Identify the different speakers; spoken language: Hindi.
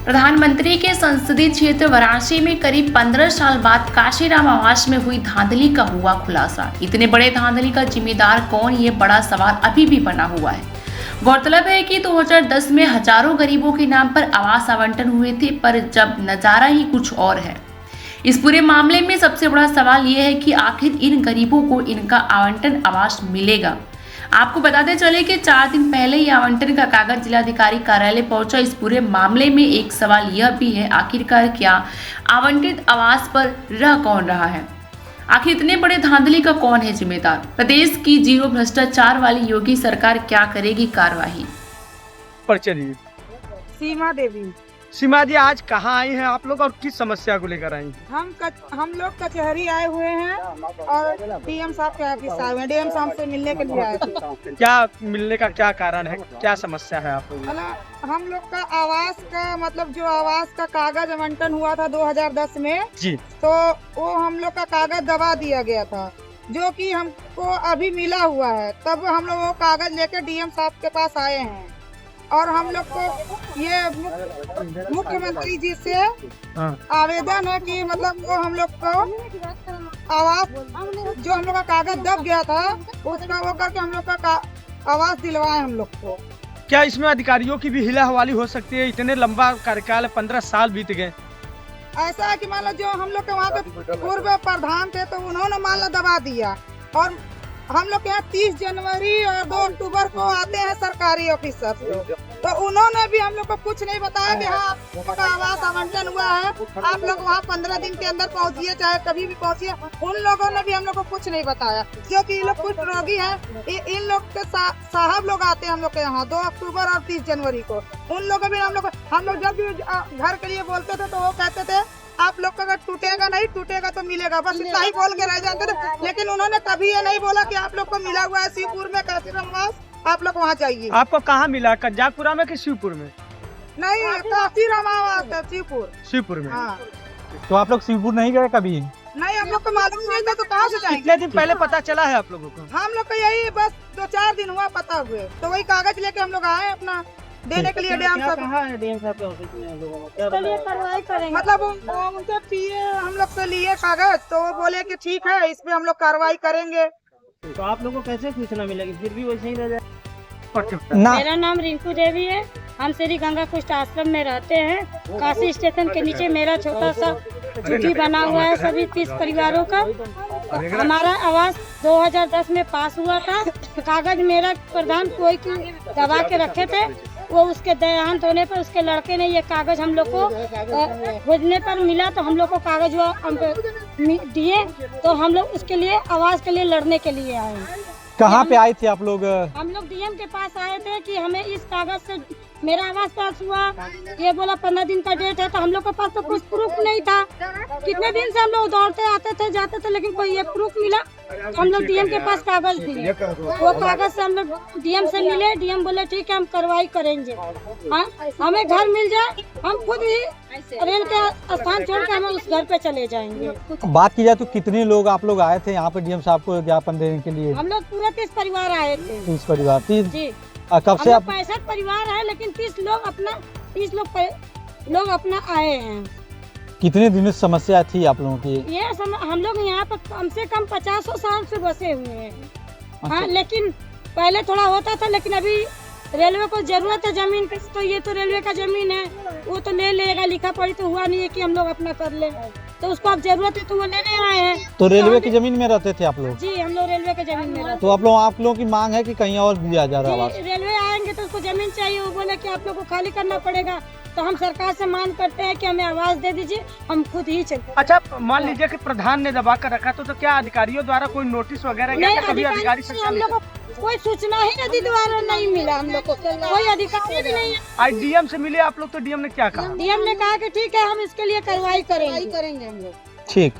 Speaker 1: प्रधानमंत्री के संसदीय क्षेत्र वाराणसी में करीब 15 साल बाद काशीराम आवास में हुई धांधली का हुआ खुलासा। इतने बड़े धांधली का जिम्मेदार कौन, ये बड़ा सवाल अभी भी बना हुआ है। गौरतलब है कि 2010 में हजारों गरीबों के नाम पर आवास आवंटन हुए थे, पर जब नजारा ही कुछ और है। इस पूरे मामले में सबसे बड़ा सवाल ये है कि आखिर इन गरीबों को इनका आवंटन आवास मिलेगा। आपको बताते चले कि 4 दिन पहले ही आवंटन का कागज जिलाधिकारी कार्यालय पहुंचा। इस पूरे मामले में एक सवाल यह भी है, आखिरकार क्या आवंटित आवास पर रह कौन रहा है? आखिर इतने बड़े धांधली का कौन है जिम्मेदार? प्रदेश की जीरो भ्रष्टाचार वाली योगी सरकार क्या करेगी कार्रवाई?
Speaker 2: पर चलिए, सीमा जी आज कहाँ आई हैं आप लोग और किस समस्या को लेकर आई हैं?
Speaker 3: हम लोग कचहरी आए हुए हैं और डीएम साहब के ऑफिस आए हुए हैं। डीएम साहब से मिलने के लिए आए थे।
Speaker 2: क्या मिलने का क्या कारण है, क्या समस्या है आप लोग?
Speaker 3: हम लोग का आवास का मतलब जो आवास का कागज आवंटन हुआ था 2010 में
Speaker 2: जी,
Speaker 3: तो वो हम लोग का कागज दबा दिया गया था, जो कि हमको अभी मिला हुआ है। तब हम लोग वो कागज लेकर डीएम साहब के पास आए हैं और हम लोग को ये मुख्यमंत्री जी से आवेदन है कि मतलब वो हम लोग को आवास जो हम लोग का कागज दब गया था उसका वो करके हम लोग का आवास दिलवाए हम लोग को।
Speaker 2: क्या इसमें अधिकारियों की भी हिला हवाली हो सकती है? इतने लंबा कार्यकाल 15 साल बीत गए।
Speaker 3: ऐसा है कि मान लो जो हम लोग के वहाँ के पूर्व प्रधान थे तो उन्होंने मान लो दबा दिया, और हम लोग यहाँ 30 जनवरी और 2 अक्टूबर को आते हैं सरकारी ऑफिसर, तो उन्होंने भी हम लोग को कुछ नहीं बताया कि हाँ आपका आवास आवंटन हुआ है, आप लोग वहाँ 15 दिन के अंदर पहुँचिए, चाहे कभी भी पहुँचिए। उन लोगों ने भी हम लोग को कुछ नहीं बताया, क्योंकि ये लोग कुछ रोगी हैं। इन लोग के साहब लोग आते हैं हम लोग के यहाँ 2 अक्टूबर और 30 जनवरी को। उन लोगों भी हम लोग जब भी घर के लिए बोलते थे तो वो कहते थे आप लोग का अगर टूटेगा नहीं टूटेगा तो मिलेगा, बस इतना ही बोल के रह जाते थे। लेकिन उन्होंने कभी ये नहीं बोला कि आप लोग को मिला हुआ है शिवपुर में काशीराम आवास, आप लोग वहाँ जाइए।
Speaker 2: आपको कहाँ मिला, कज्जाकपुरा में कि शिवपुर में?
Speaker 3: नहीं, काशीराम आवास है शिवपुर में। हाँ।
Speaker 2: तो आप लोग शिवपुर नहीं गए कभी?
Speaker 3: नहीं, हम लोग को मालूम नहीं था, तो कहाँ से जाएंगे?
Speaker 2: कितने दिन पहले पता चला है आप लोगों को?
Speaker 3: हम लोग को यही बस 2-4 दिन हुआ पता हुए, तो वही कागज लेके हम लोग आए अपना देने के लिए। डीएम साहब के ऑफिस में कार्रवाई करेंगे, मतलब उनके पिए हम लोग से लिए कागज, तो वो बोले कि ठीक है इस पे हम लोग कार्रवाई करेंगे।
Speaker 4: तो आप लोगों को कैसे सूचना मिलेगी? फिर भी वैसे ही रह जाए।
Speaker 5: मेरा नाम रिंकू देवी है। हम श्री गंगा कुष्ठ आश्रम में रहते हैं। काशी स्टेशन के नीचे मेरा छोटा सा झुग्गी बना हुआ है सभी 30 परिवारों का। हमारा आवास 2010 में पास हुआ था। कागज मेरा प्रधान कोई दबा के रखे थे, वो उसके देहांत होने पर उसके लड़के ने ये कागज हम लोग को खोजने पर मिला, तो हम लोग को कागज वो दिए, तो हम लोग उसके लिए आवास के लिए लड़ने के लिए आए।
Speaker 6: कहाँ पे आए थे आप लोग?
Speaker 5: हम लोग डीएम के पास आए थे कि हमें इस कागज से मेरा आवास पास हुआ। ये बोला 15 दिन का डेट है, तो हम लोग के पास तो कुछ प्रूफ नहीं था। कितने दिन से हम लोग दौड़ते आते थे जाते थे, लेकिन कोई ये प्रूफ मिला तो हम लोग डीएम के पास कागज दिए। वो कागज से हम लोग डीएम से मिले, डीएम बोले ठीक है हम कार्रवाई करेंगे। हाँ, हमें घर मिल जाए, हम खुद ही रेल के स्थान छोड़ के हमें उस घर पे चले जाएंगे।
Speaker 6: बात की जाए तो कितने लोग आप लोग आए थे यहाँ पे डीएम साहब को ज्ञापन देने के लिए?
Speaker 5: हम लोग पूरे 30 परिवार आए थे।
Speaker 6: 30 परिवार? 30
Speaker 5: जी।
Speaker 6: कब से?
Speaker 5: 65 परिवार है, लेकिन 30 लोग अपना आए हैं।
Speaker 6: कितने दिनों से समस्या थी आप लोगों की?
Speaker 5: ये हम लोग यहाँ पर कम से कम 50 साल से बसे हुए हैं। हाँ, लेकिन पहले थोड़ा होता था, लेकिन अभी रेलवे को जरूरत है जमीन की, तो ये तो रेलवे का जमीन है, वो तो ले लेगा। लिखा पढ़ी तो हुआ नहीं है कि हम लोग अपना कर ले, तो उसको अब जरूरत है तो वो लेने आए हैं।
Speaker 6: तो रेलवे की जमीन में रहते थे आप लोग?
Speaker 5: जी, हम लोग रेलवे के जमीन में रहते।
Speaker 6: तो आप लोगों की मांग है कि कहीं और दिया जा रहा है?
Speaker 5: रेलवे आएंगे तो उसको जमीन चाहिए, वो बोले कि आप लोग को खाली करना पड़ेगा, तो हम सरकार से मांग करते हैं कि हमें आवास दे दीजिए, हम खुद ही चलते।
Speaker 2: अच्छा, मान लीजिए कि प्रधान ने दबा कर रखा, तो क्या अधिकारियों द्वारा कोई नोटिस वगैरह या कभी अधिकारी से
Speaker 5: हम लोग को कोई सूचना ही नदी द्वारा नहीं मिला। हम लोग को कोई अधिकारी भी नहीं है।
Speaker 2: आज डीएम से मिले आप लोग, तो डीएम ने क्या कहा?
Speaker 5: डीएम ने कहा कि ठीक है हम इसके लिए कार्रवाई करेंगे हम लोग।
Speaker 6: ठीक।